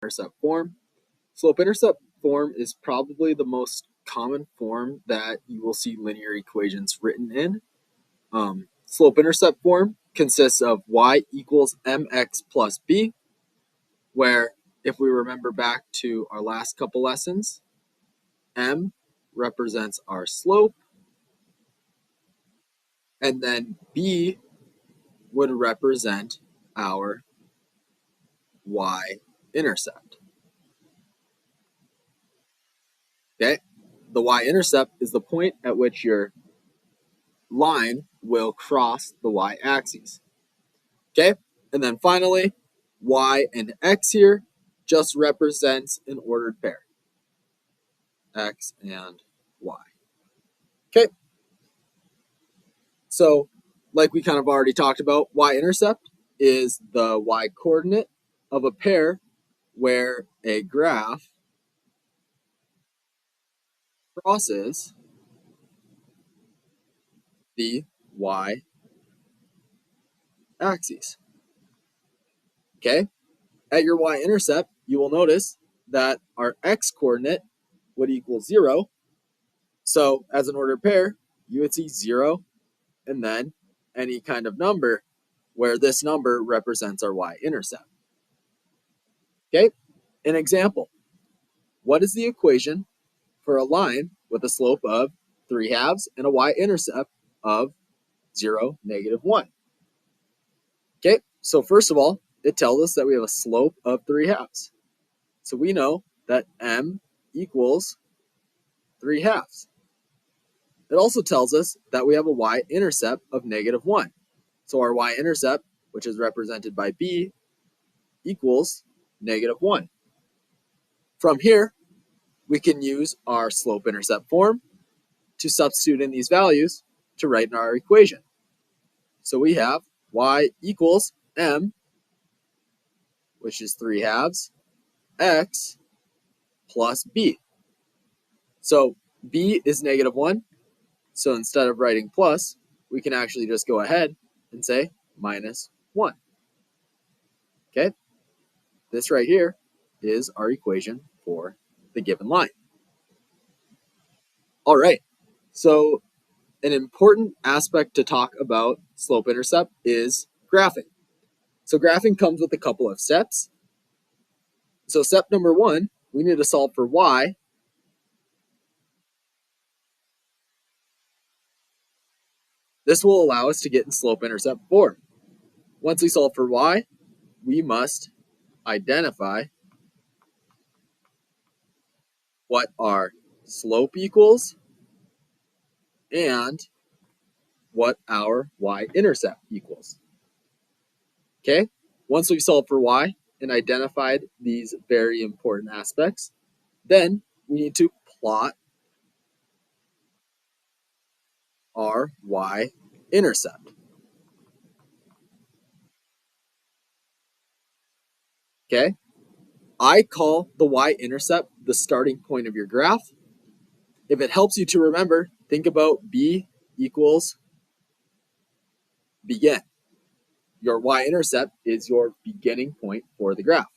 Intercept form. Slope-intercept form is probably the most common form that you will see linear equations written in. Slope-intercept form consists of y equals mx plus b, where if we remember back to our last couple lessons, m represents our slope, and then b would represent our y-intercept. Okay, the y-intercept is the point at which your line will cross the y-axis. Okay, and then finally, y and x here just represents an ordered pair, x and y. Okay, so like we kind of already talked about, y-intercept is the y-coordinate of a pair where a graph crosses the y-axis. Okay, at your y-intercept, you will notice that our x-coordinate would equal 0. So as an ordered pair, you would see 0 and then any kind of number where this number represents our y-intercept. Okay, an example. What is the equation for a line with a slope of 3/2 and a y-intercept of 0, -1? Okay, so first of all, it tells us that we have a slope of 3/2. So we know that m equals 3/2. It also tells us that we have a y-intercept of -1. So our y-intercept, which is represented by b, equals -1. From here, we can use our slope-intercept form to substitute in these values to write in our equation. So we have y equals m, which is 3/2, x plus b. So b is -1. So instead of writing plus, we can actually just go ahead and say -1. Okay, this right here is our equation for the given line. All right, so an important aspect to talk about slope-intercept is graphing. So graphing comes with a couple of steps. So step number 1, we need to solve for y. This will allow us to get in slope-intercept form. Once we solve for y, we must identify what our slope equals and what our y-intercept equals. Okay, once we've solved for y and identified these very important aspects, then we need to plot our y-intercept. Okay, I call the y-intercept the starting point of your graph. If it helps you to remember, think about b equals begin. Your y-intercept is your beginning point for the graph.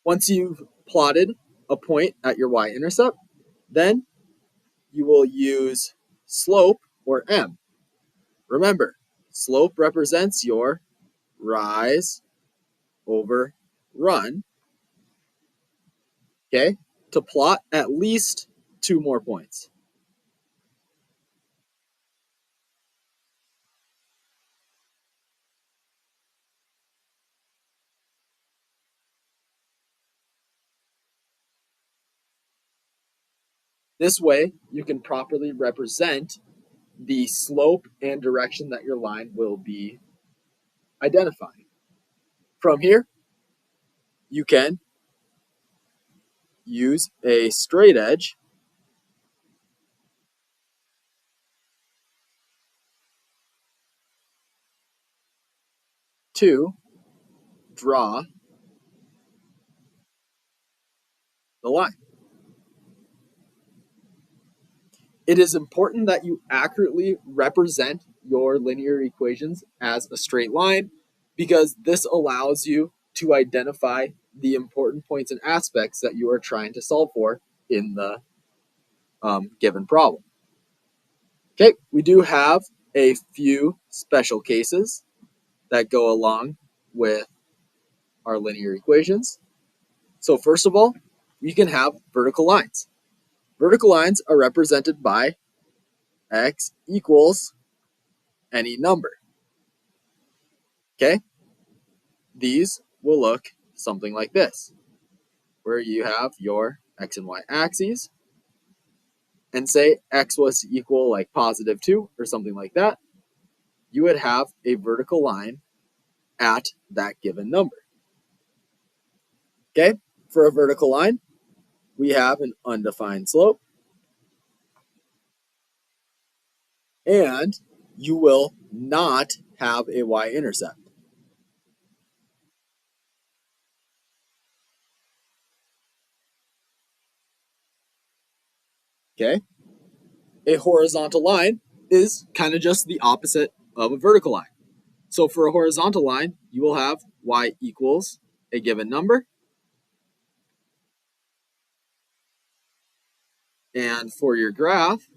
Once you've plotted a point at your y-intercept, then you will use slope, or m. Remember, slope represents your rise over run, okay, to plot at least 2 more points. This way, you can properly represent the slope and direction that your line will be identifying. From here, you can use a straight edge to draw the line. It is important that you accurately represent your linear equations as a straight line because this allows you to identify the important points and aspects that you are trying to solve for in the given problem. Okay, we do have a few special cases that go along with our linear equations. So first of all, we can have vertical lines. Vertical lines are represented by x equals any number. Okay, these will look something like this, where you have your x and y axes, and say x was to equal like positive 2 or something like that, you would have a vertical line at that given number. Okay, for a vertical line, we have an undefined slope, and you will not have a y-intercept. Okay, a horizontal line is kind of just the opposite of a vertical line. So for a horizontal line, you will have y equals a given number, and for your graph,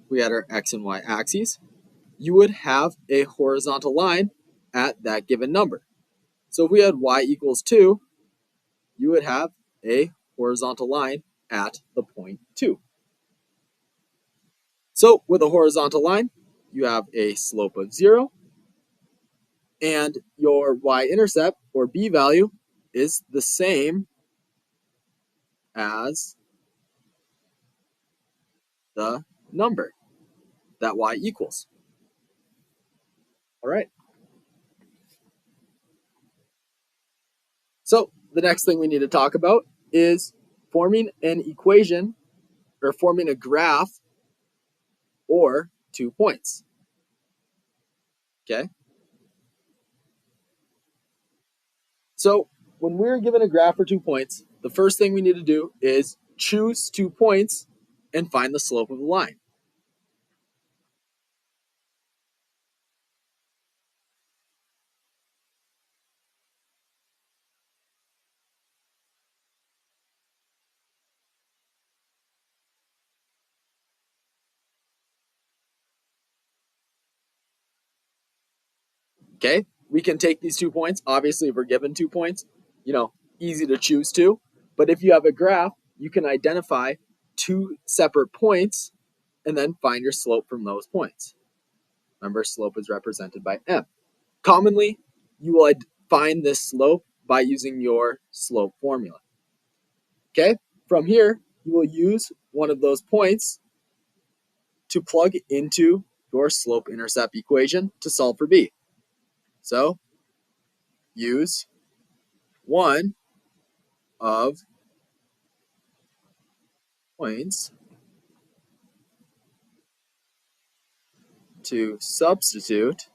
we had our x and y axes. You would have a horizontal line at that given number. So if we had y equals 2, you would have a horizontal line at the point 2. So with a horizontal line, you have a slope of 0, and your y-intercept, or b value, is the same as the number that y equals. All right. So the next thing we need to talk about is forming an equation, or forming a graph, or 2 points. Okay. So when we're given a graph for 2 points, the first thing we need to do is choose 2 points and find the slope of the line. Okay, we can take these 2 points. Obviously, if we're given 2 points, easy to choose 2. But if you have a graph, you can identify 2 separate points and then find your slope from those points. Remember, slope is represented by m. Commonly, you will find this slope by using your slope formula. Okay, from here, you will use one of those points to plug into your slope-intercept equation to solve for b. So, use one of points to substitute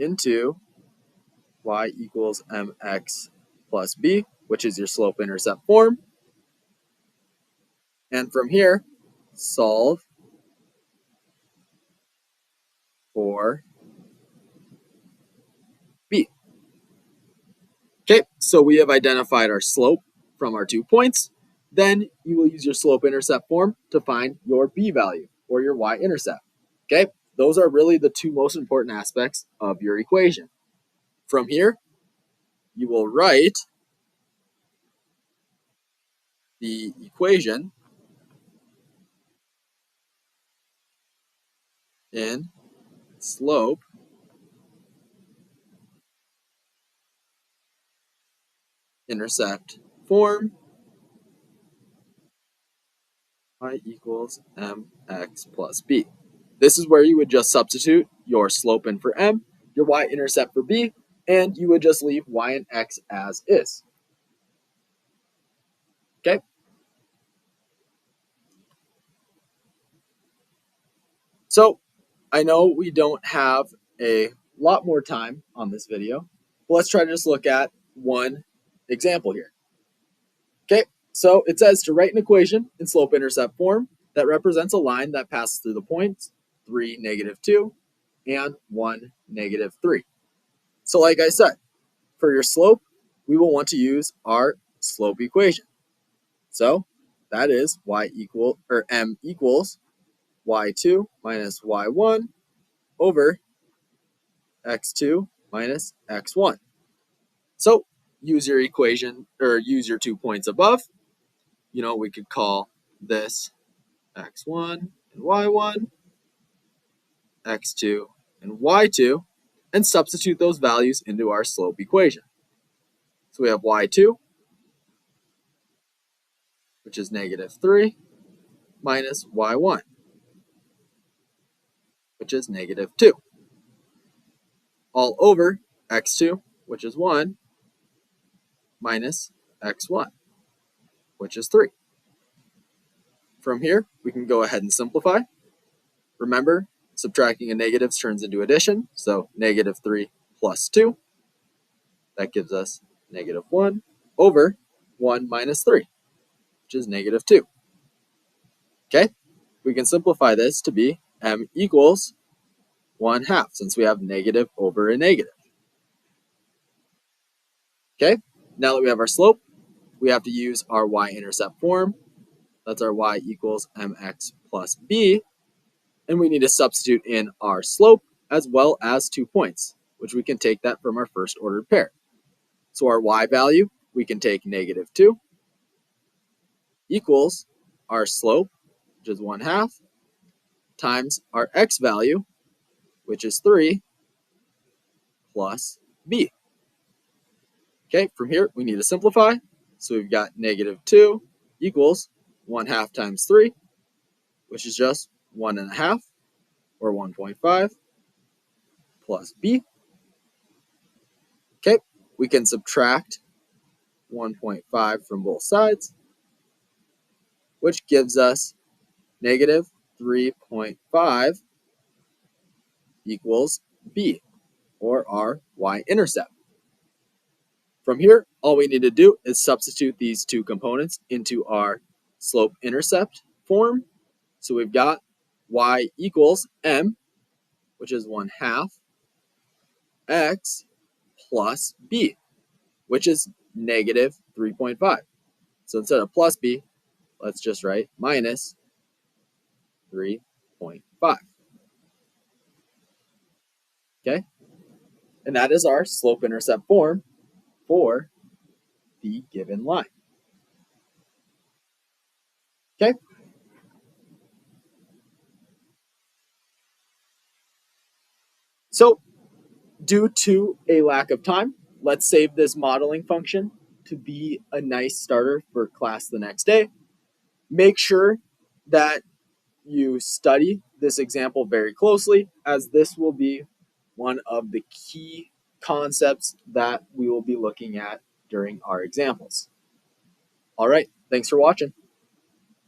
into y equals mx plus b, which is your slope-intercept form. And from here, solve for b. Okay, so we have identified our slope from our 2 points. Then you will use your slope-intercept form to find your b value, or your y-intercept. Okay, those are really the 2 most important aspects of your equation. From here, you will write the equation in slope intercept form, y equals mx plus b. This is where you would just substitute your slope in for m, your y-intercept for b, and you would just leave y and x as is. Okay? So I know we don't have a lot more time on this video, but let's try to just look at one example here. Okay, so it says to write an equation in slope-intercept form that represents a line that passes through the points 3, -2, and 1, -3. So like I said, for your slope, we will want to use our slope equation. So that is m equals y2 minus y1 over x2 minus x1. So use your equation, or use your 2 points above. We could call this x1 and y1, x2 and y2, and substitute those values into our slope equation. So we have y2, which is -3, minus y1, which is -2, all over x2, which is 1, minus x1, which is 3. From here, we can go ahead and simplify. Remember, subtracting a negative turns into addition, so -3 plus 2, that gives us -1 over 1 minus 3, which is -2. Okay, we can simplify this to be m equals 1/2, since we have negative over a negative. Okay, now that we have our slope, we have to use our y-intercept form. That's our y equals mx plus b. And we need to substitute in our slope as well as 2 points, which we can take that from our first ordered pair. So our y value, we can take -2, equals our slope, which is 1/2, times our x value, which is 3, plus b. Okay, from here, we need to simplify. So we've got -2 equals 1/2 times 3, which is just 1.5, or 1.5, plus b. Okay, we can subtract 1.5 from both sides, which gives us -3.5 equals b, or our y-intercept. From here, all we need to do is substitute these two components into our slope-intercept form. So we've got y equals m, which is 1/2, x plus b, which is -3.5. So instead of plus b, let's just write minus 3.5. Okay? And that is our slope-intercept form for the given line. Okay? So due to a lack of time, let's save this modeling function to be a nice starter for class the next day. Make sure that you study this example very closely, as this will be one of the key concepts that we will be looking at during our examples. All right, thanks for watching.